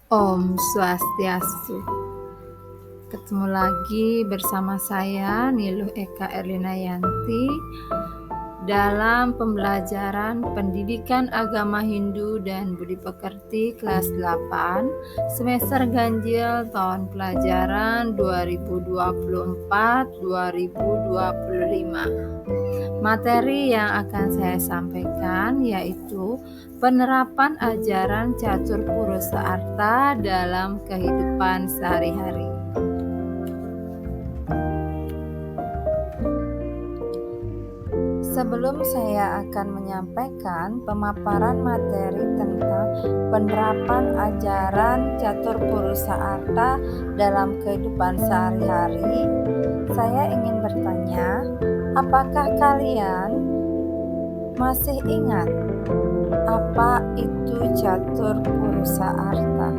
Om Swastiastu. Ketemu lagi bersama saya Niluh Eka Erlinayanti dalam pembelajaran Pendidikan Agama Hindu dan Budi Pekerti kelas 8 semester ganjil tahun pelajaran 2024-2025. Materi yang akan saya sampaikan yaitu penerapan ajaran catur purusa arta dalam kehidupan sehari-hari. Sebelum saya akan menyampaikan pemaparan materi tentang penerapan ajaran catur purusa arta dalam kehidupan sehari-hari, saya ingin bertanya, apakah kalian masih ingat apa itu catur purusa arta?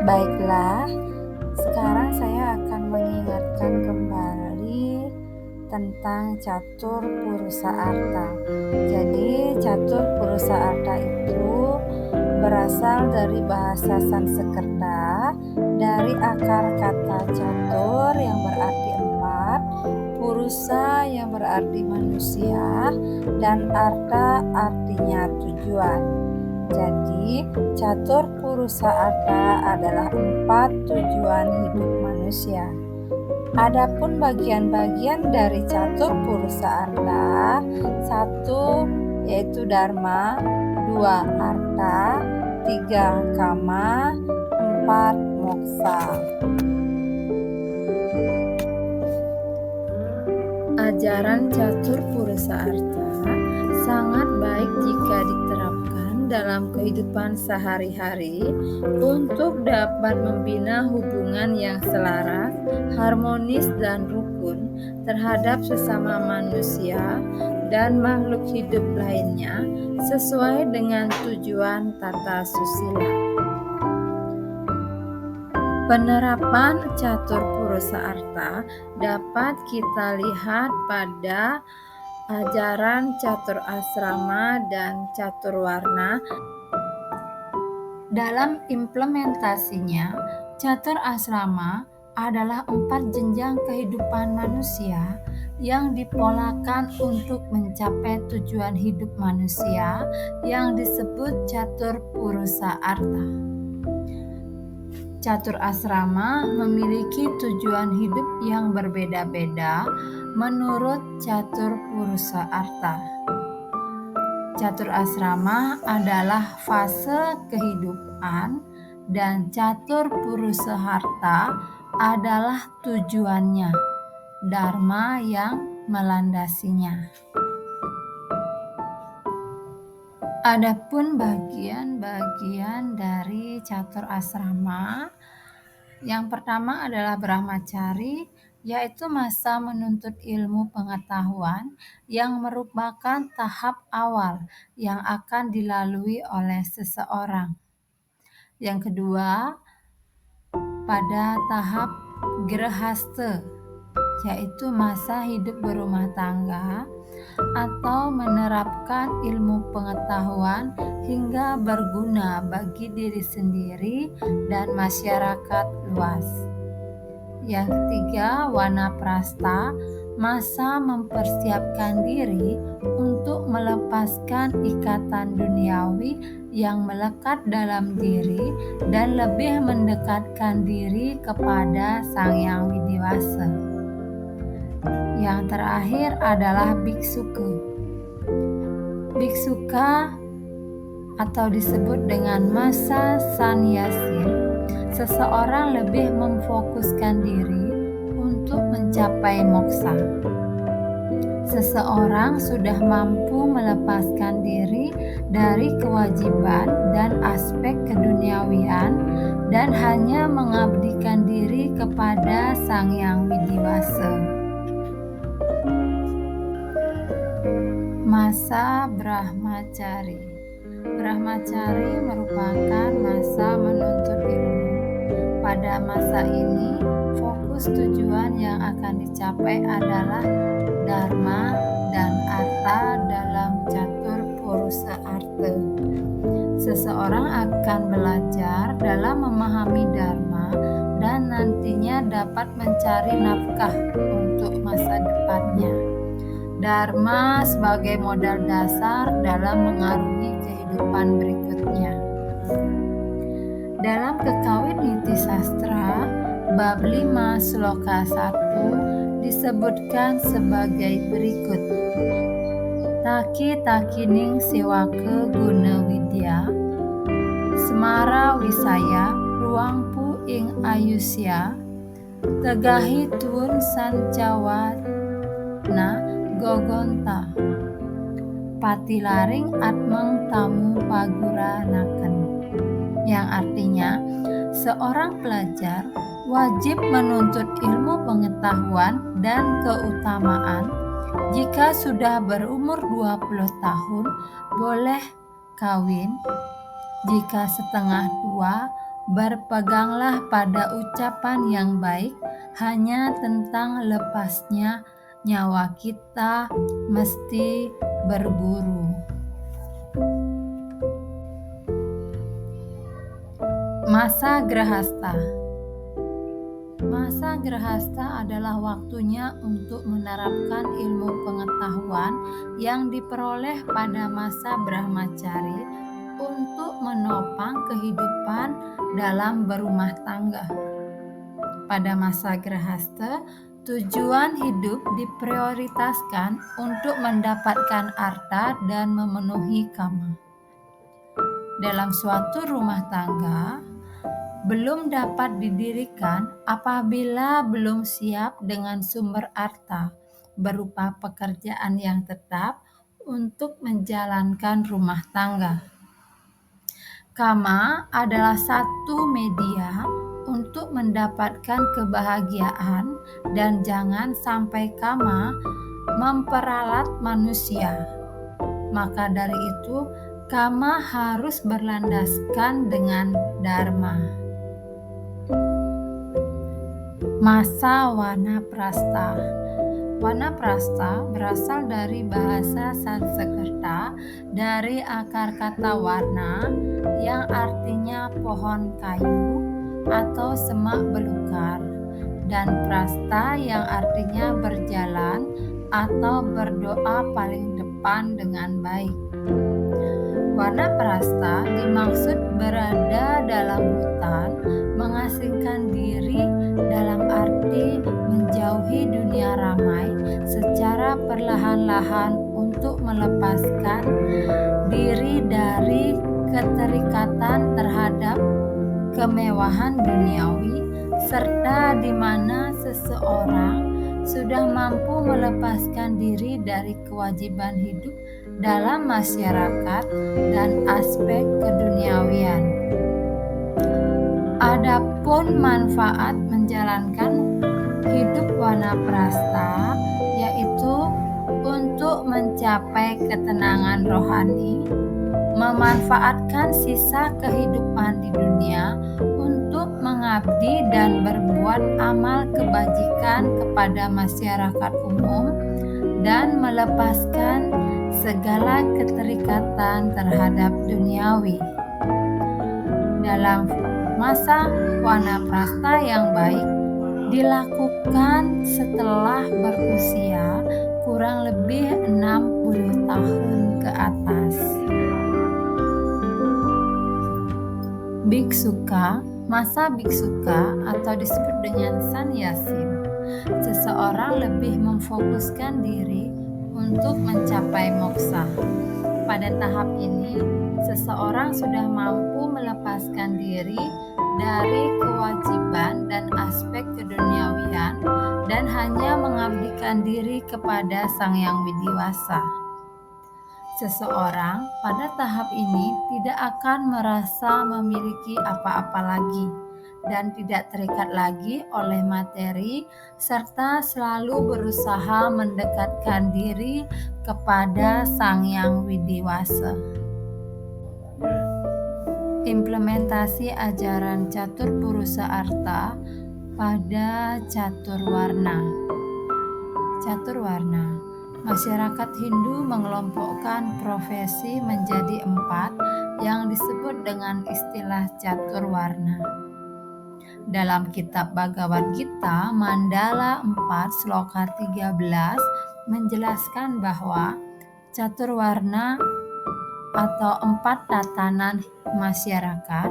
Baiklah, sekarang saya akan mengingatkan kembali tentang catur purusa arta. Jadi, catur purusa arta itu berasal dari bahasa Sanskerta, dari akar kata catur yang berarti empat, purusa yang berarti manusia, dan arta artinya tujuan. Jadi, catur purusa arta adalah empat tujuan hidup manusia. Adapun bagian-bagian dari catur purusa arta, satu yaitu dharma, dua arta, tiga kama, empat moksa. Ajaran catur purusa arta sangat baik jika diterapkan dalam kehidupan sehari-hari untuk dapat membina hubungan yang selaras, harmonis dan rukun terhadap sesama manusia dan makhluk hidup lainnya sesuai dengan tujuan tata susila. Penerapan catur purusa arta dapat kita lihat pada ajaran catur asrama dan catur warna. Dalam implementasinya, catur asrama adalah 4 jenjang kehidupan manusia yang dipolakan untuk mencapai tujuan hidup manusia yang disebut catur purusa arta. Catur asrama memiliki tujuan hidup yang berbeda-beda menurut catur purusa arta. Catur asrama adalah fase kehidupan dan catur purusa arta adalah tujuannya, dharma yang melandasinya. Adapun bagian-bagian dari catur asrama, yang pertama adalah brahmacari, yaitu masa menuntut ilmu pengetahuan yang merupakan tahap awal yang akan dilalui oleh seseorang. Yang kedua, pada tahap grahastha, yaitu masa hidup berumah tangga atau menerapkan ilmu pengetahuan hingga berguna bagi diri sendiri dan masyarakat luas. Yang ketiga, wanaprastha, masa mempersiapkan diri untuk melepaskan ikatan duniawi yang melekat dalam diri dan lebih mendekatkan diri kepada Sang Yang Widiwasa. Yang terakhir adalah biksuka. Biksuka atau disebut dengan masa sanyasin, seseorang lebih memfokuskan diri untuk mencapai moksa. Seseorang sudah mampu melepaskan diri dari kewajiban dan aspek keduniawian dan hanya mengabdikan diri kepada Sang Yang Widiwasa. Masa brahmacari. Brahmacari merupakan masa menuntut ilmu. Pada masa ini, fokus tujuan yang akan dicapai adalah dharma dan arta dalam catur purusa Purusa Arte. Seseorang akan belajar dalam memahami Dharma dan nantinya dapat mencari nafkah untuk masa depannya. Dharma sebagai modal dasar dalam mengarungi kehidupan berikutnya. Dalam Kekawin Niti Sastra, bab 5 sloka 1 disebutkan sebagai berikut. Taki takining siwake guna widya, semara wisaya ruangpu ing ayusya, tegahi tuun sancawa na gogonta, patilaring atmeng tamu paguranaken. Yang artinya, seorang pelajar wajib menuntut ilmu pengetahuan dan keutamaan. Jika sudah berumur 20 tahun, boleh kawin. Jika setengah tua, berpeganglah pada ucapan yang baik hanya tentang lepasnya nyawa kita mesti berburu. Masa Grahasta. Masa Grahasta adalah waktunya untuk menerapkan ilmu pengetahuan yang diperoleh pada masa Brahmacari untuk menopang kehidupan dalam berumah tangga. Pada masa Grahasta, tujuan hidup diprioritaskan untuk mendapatkan arta dan memenuhi kama. Dalam suatu rumah tangga, belum dapat didirikan apabila belum siap dengan sumber arta berupa pekerjaan yang tetap untuk menjalankan rumah tangga. Kama adalah satu media untuk mendapatkan kebahagiaan dan jangan sampai kama memperalat manusia. Maka dari itu, kama harus berlandaskan dengan dharma. Masa Wanaprastha. Wanaprastha berasal dari bahasa Sanskerta dari akar kata warna yang artinya pohon kayu atau semak belukar, dan prastha yang artinya berjalan atau berdoa paling depan dengan baik. Wanaprastha dimaksud berada dalam hutan, mengasingkan diri dalam arti menjauhi dunia ramai secara perlahan-lahan untuk melepaskan diri dari keterikatan terhadap kemewahan duniawi, serta di mana seseorang sudah mampu melepaskan diri dari kewajiban hidup dalam masyarakat dan aspek keduniawian. Adapun manfaat menjalankan hidup wanaprastha yaitu untuk mencapai ketenangan rohani, memanfaatkan sisa kehidupan di dunia untuk mengabdi dan berbuat amal kebajikan kepada masyarakat umum, dan melepaskan segala keterikatan terhadap duniawi. Dalam masa wanaprastha yang baik dilakukan setelah berusia kurang lebih 60 tahun ke atas. Biksuka. Masa biksuka atau disebut dengan sannyasin, seseorang lebih memfokuskan diri untuk mencapai moksa. Pada tahap ini, seseorang sudah mampu melepaskan diri dari kewajiban dan aspek keduniawian dan hanya mengabdikan diri kepada Sang Yang Widiwasa. Seseorang pada tahap ini tidak akan merasa memiliki apa-apa lagi dan tidak terikat lagi oleh materi, serta selalu berusaha mendekatkan diri kepada Sang Yang Widiwasa. Implementasi ajaran Catur Purusa Arta pada Catur Warna. Catur Warna. Masyarakat Hindu mengelompokkan profesi menjadi 4 yang disebut dengan istilah catur warna. Dalam kitab Bhagavad Gita, Mandala 4 Sloka 13 menjelaskan bahwa catur warna atau 4 tatanan masyarakat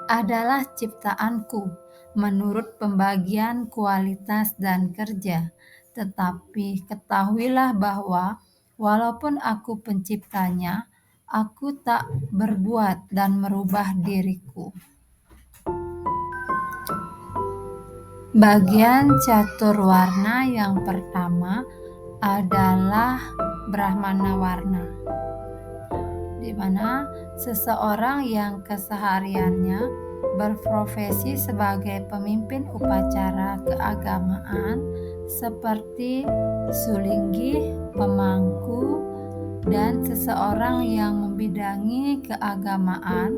adalah ciptaanku menurut pembagian kualitas dan kerja. Tetapi ketahuilah bahwa walaupun aku penciptanya, aku tak berbuat dan merubah diriku. Bagian catur warna yang pertama adalah Brahmana warna, di mana seseorang yang kesehariannya berprofesi sebagai pemimpin upacara keagamaan seperti sulinggi, pemangku, dan seseorang yang membidangi keagamaan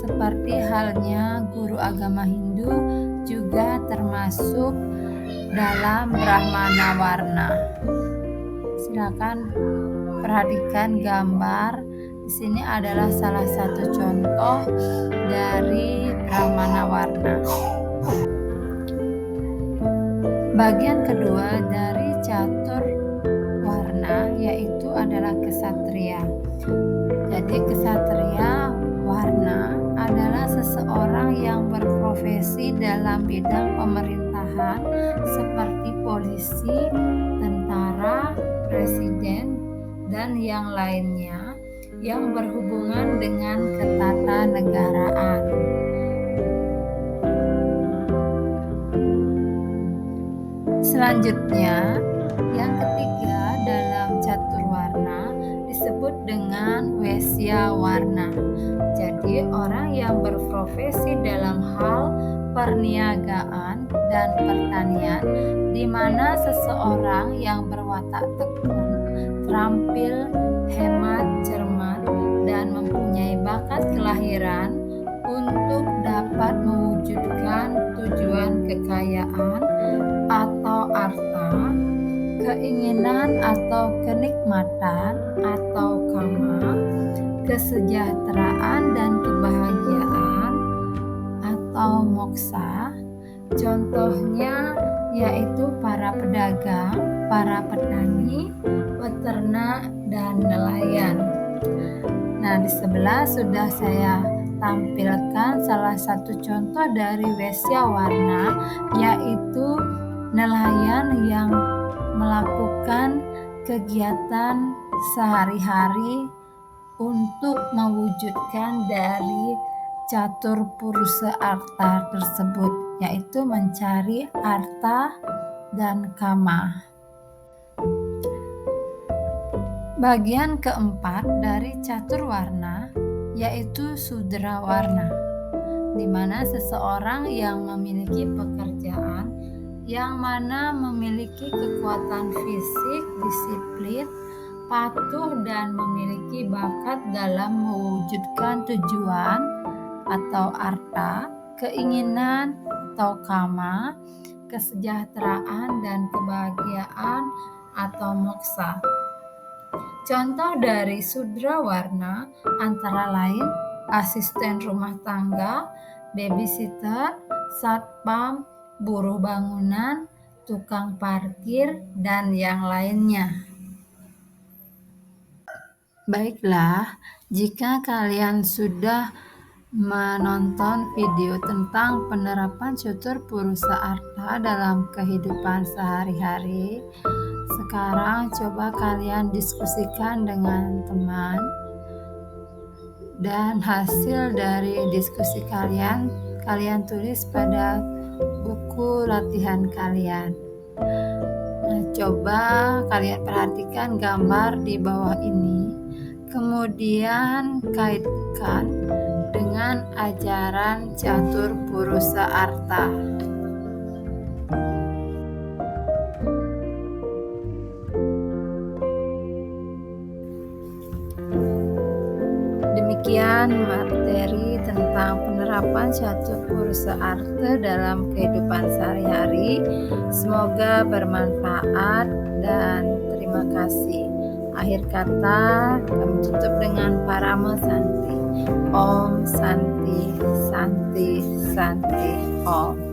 seperti halnya guru agama Hindu juga termasuk dalam Brahmana warna. Silakan perhatikan gambar. Di sini adalah salah satu contoh dari Brahmana warna. Bagian kedua dari catur warna yaitu adalah kesatria. Jadi kesatria warna adalah seseorang yang berprofesi dalam bidang pemerintahan seperti polisi, tentara, presiden, dan yang lainnya yang berhubungan dengan ketatanegaraan. Selanjutnya, yang ketiga dalam catur warna disebut dengan Wesya warna. Jadi orang yang berprofesi dalam hal perniagaan dan pertanian, di mana seseorang yang berwatak tekun, terampil, hemat, cermat, dan mempunyai bakat kelahiran untuk dapat mewujudkan tujuan kekayaan atau arta, keinginan atau kenikmatan atau kama, kesejahteraan dan kebahagiaan atau moksa. Contohnya yaitu para pedagang, para petani, peternak, dan nelayan. Nah, di sebelah sudah saya tampilkan salah satu contoh dari Wesya warna, yaitu nelayan yang melakukan kegiatan sehari-hari untuk mewujudkan dari catur purusa arta tersebut, yaitu mencari arta dan kama. Bagian keempat dari catur warna yaitu Sudra warna, di mana seseorang yang memiliki pekerjaan yang mana memiliki kekuatan fisik, disiplin, patuh, dan memiliki bakat dalam mewujudkan tujuan atau arta, keinginan atau kama, kesejahteraan dan kebahagiaan atau moksa. Contoh dari Sudra warna antara lain asisten rumah tangga, babysitter, satpam, buruh bangunan, tukang parkir, dan yang lainnya. Baiklah, jika kalian sudah menonton video tentang penerapan catur purusa arta dalam kehidupan sehari-hari, sekarang coba kalian diskusikan dengan teman, dan hasil dari diskusi kalian tulis pada buku latihan kalian. Nah, coba kalian perhatikan gambar di bawah ini, kemudian kaitkan dengan ajaran catur purusa arta. Demikian materi tentang penerapan catur purusa arta dalam kehidupan sehari-hari. Semoga bermanfaat dan terima terima kasih. Akhir kata kami tutup dengan Parama Santi. Om Santi, Santi, Santi, Om.